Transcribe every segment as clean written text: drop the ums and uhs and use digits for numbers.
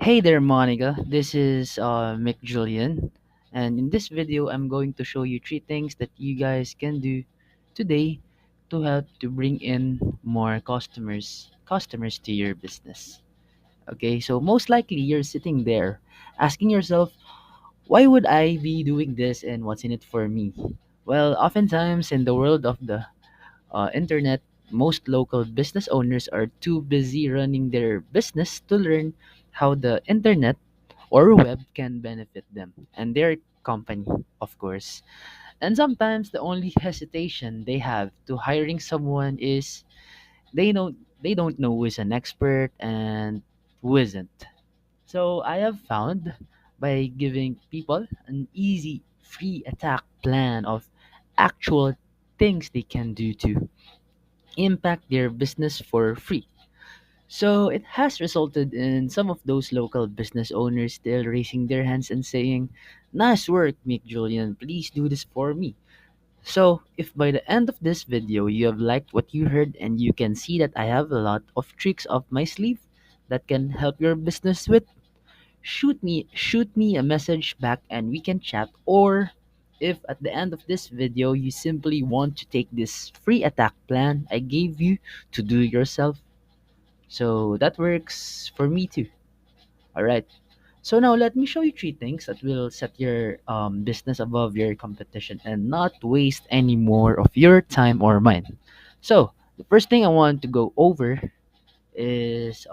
Hey there, Monica. This is Mick Julian, and in this video, I'm going to show you three things that you guys can do today to help to bring in more customers to your business. Okay, so most likely you're sitting there asking yourself, why would I be doing this and what's in it for me? Well, oftentimes in the world of the internet, most local business owners are too busy running their business to learn how the internet or web can benefit them and their company, of course. And sometimes the only hesitation they have to hiring someone is they don't know who is an expert and who isn't. So I have found by giving people an easy free attack plan of actual things they can do to impact their business for free. So it has resulted in some of those local business owners still raising their hands and saying, "Nice work, Mick Julian, please do this for me." So if by the end of this video you have liked what you heard and you can see that I have a lot of tricks up my sleeve that can help your business with, shoot me a message back and we can chat. Or if at the end of this video you simply want to take this free attack plan I gave you to do yourself, so that works for me too. All right. So now let me show you three things that will set your business above your competition and not waste any more of your time or mine. So the first thing I want to go over is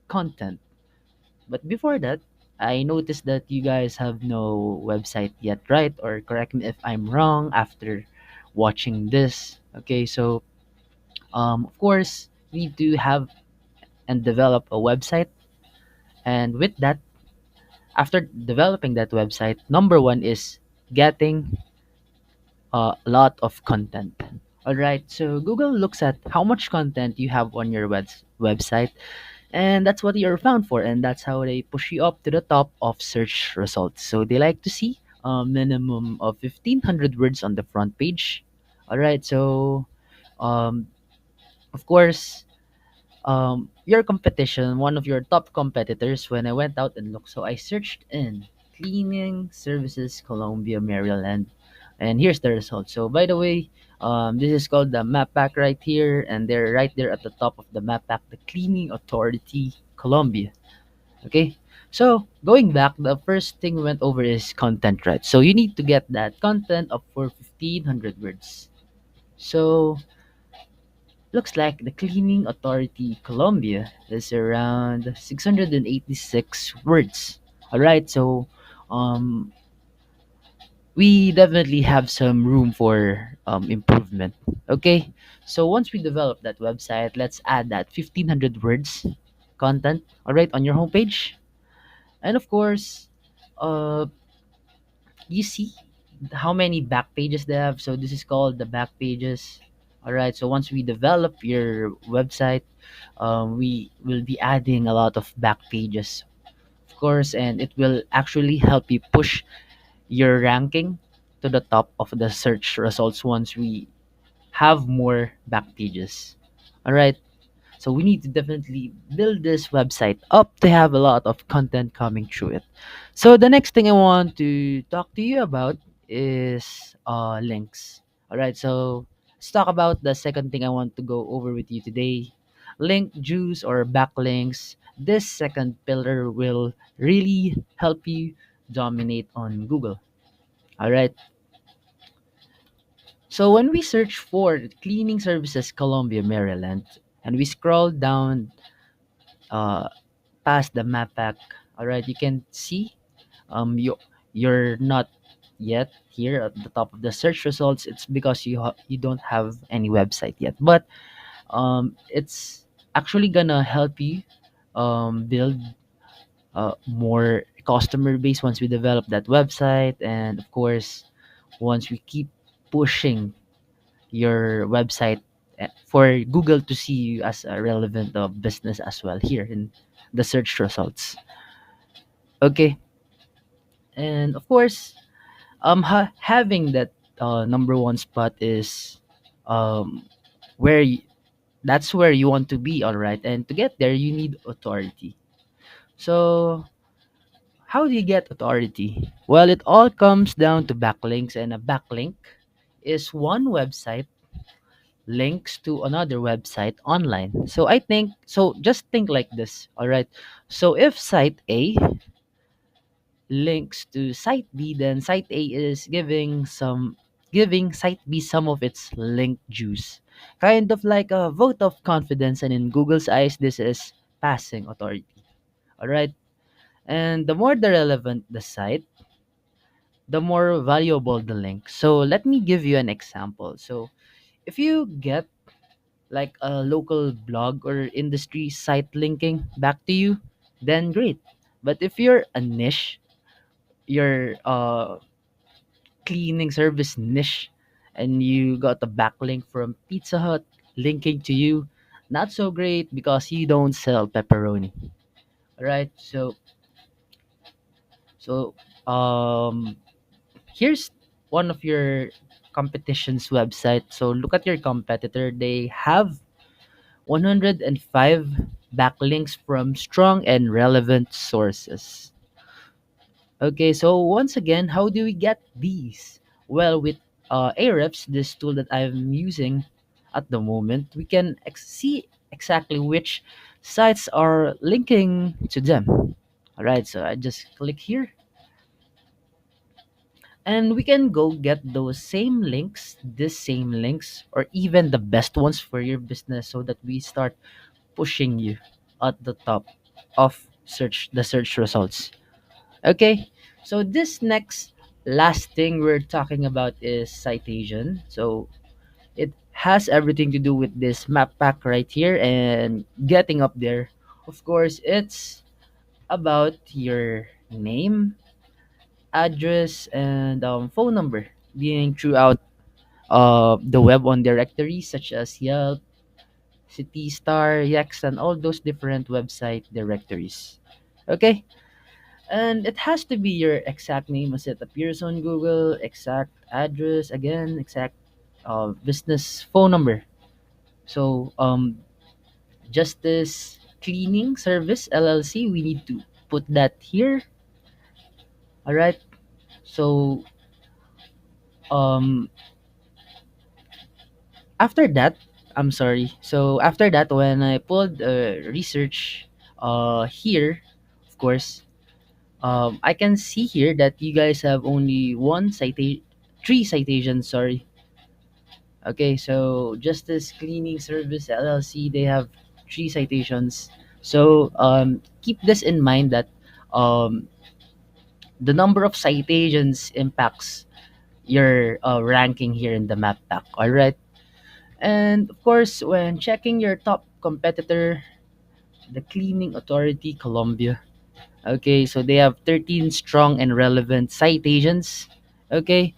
content. But before that, I noticed that you guys have no website yet, right? Or correct me if I'm wrong after watching this. Okay, so of course, we need to have and develop a website. And with that, after developing that website, number one is getting a lot of content. All right, so Google looks at how much content you have on your website, and that's what you're found for, and that's how they push you up to the top of search results. So they like to see a minimum of 1,500 words on the front page. All right, so um, of course, your competition, one of your top competitors, when I went out and looked, so I searched in cleaning services, Columbia, Maryland, and here's the result. So, by the way, this is called the map pack right here, and they're right there at the top of the map pack, the Cleaning Authority, Columbia. Okay, so going back, the first thing we went over is content, right? So, you need to get that content up for 1,500 words. So, looks like the Cleaning Authority Colombia is around 686 words. All right, so um, we definitely have some room for improvement. Okay, so once we develop that website, let's add that 1,500 words content. All right, on your homepage, and of course, uh, you see how many back pages they have. So this is called the back pages. All right, so once we develop your website, we will be adding a lot of back pages, of course, and it will actually help you push your ranking to the top of the search results once we have more back pages. All right, so we need to definitely build this website up to have a lot of content coming through it. So the next thing I want to talk to you about is links. All right, so let's talk about the second thing I want to go over with you today. Link juice or backlinks. This second pillar will really help you dominate on Google. All right. So when we search for cleaning services Columbia, Maryland, and we scroll down uh, past the map pack, all right, you can see you're not yet here at the top of the search results. It's because you don't have any website yet, but it's actually gonna help you build more customer base once we develop that website, and of course once we keep pushing your website for Google to see you as a relevant business as well here in the search results. Okay, and of course, having that number one spot is um, where that's where you want to be. All right, and to get there, you need authority. So how do you get authority? Well, it all comes down to backlinks, and a backlink is one website links to another website online. So I think so just think like this, all right? So if site A links to site B, then site A is giving site B some of its link juice. Kind of like a vote of confidence, and in Google's eyes this is passing authority. All right? And the more the relevant the site, the more valuable the link. So let me give you an example. So if you get like a local blog or industry site linking back to you, then great. But if you're a niche, you're cleaning service niche, and you got a backlink from Pizza Hut linking to you, not so great because you don't sell pepperoni. Right? So um here's one of your competition's website. So look at your competitor. They have 105 backlinks from strong and relevant sources. Okay, so once again, how do we get these? Well, with Ahrefs, this tool that I'm using at the moment, we can see exactly which sites are linking to them. All right, so I just click here, and we can go get those same links, this same links, or even the best ones for your business, so that we start pushing you at the top of the search results. Okay, so this next last thing we're talking about is citation. So it has everything to do with this map pack right here and getting up there. Of course, it's about your name, address, and phone number being throughout the web on directories such as Yelp, Citystar, Yext, and all those different website directories. Okay, and it has to be your exact name as it appears on Google, exact address, again, exact business phone number. So, Justice Cleaning Service LLC, we need to put that here. All right. So, um, after that, I'm sorry. So after that, when I pulled research here, of course, I can see here that you guys have only three citations. Sorry. Okay, so Justice Cleaning Service LLC, they have three citations. So keep this in mind that um, the number of citations impacts your ranking here in the map pack. All right, and of course, when checking your top competitor, the Cleaning Authority Colombia. Okay, so they have 13 strong and relevant citations. Okay,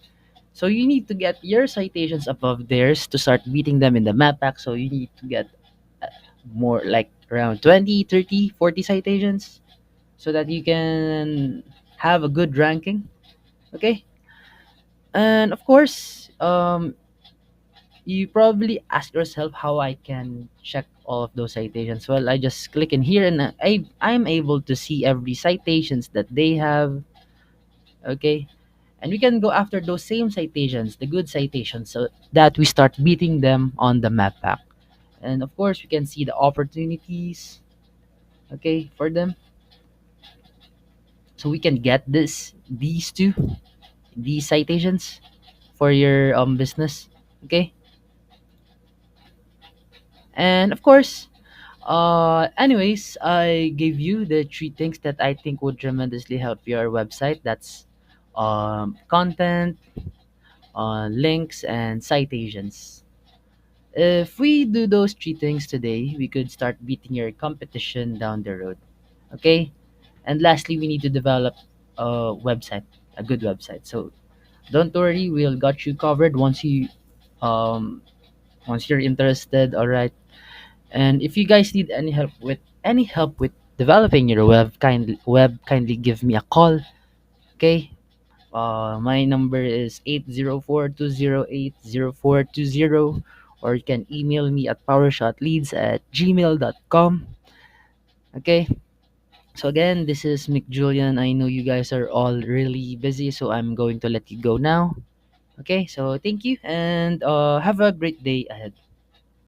so you need to get your citations above theirs to start beating them in the map pack. So you need to get more like around 20, 30, 40 citations so that you can have a good ranking. Okay. And of course, you probably ask yourself how I can check all of those citations. Well, I just click in here, and I'm able to see every citations that they have. Okay. And we can go after those same citations, the good citations, so that we start beating them on the map pack. And of course, we can see the opportunities, okay, for them. So we can get these citations for your business, okay. And of course, anyways, I gave you the three things that I think would tremendously help your website. That's content, links, and citations. If we do those three things today, we could start beating your competition down the road. Okay. And lastly, we need to develop a website, a good website. So don't worry, we'll got you covered um once you're interested. All right. And if you guys need any help with developing your kindly give me a call. Okay. My number is 804-208-0420, or you can email me at powershotleads@gmail.com. Okay. So again, this is Mick Julian. I know you guys are all really busy, so I'm going to let you go now. Okay, so thank you and have a great day ahead.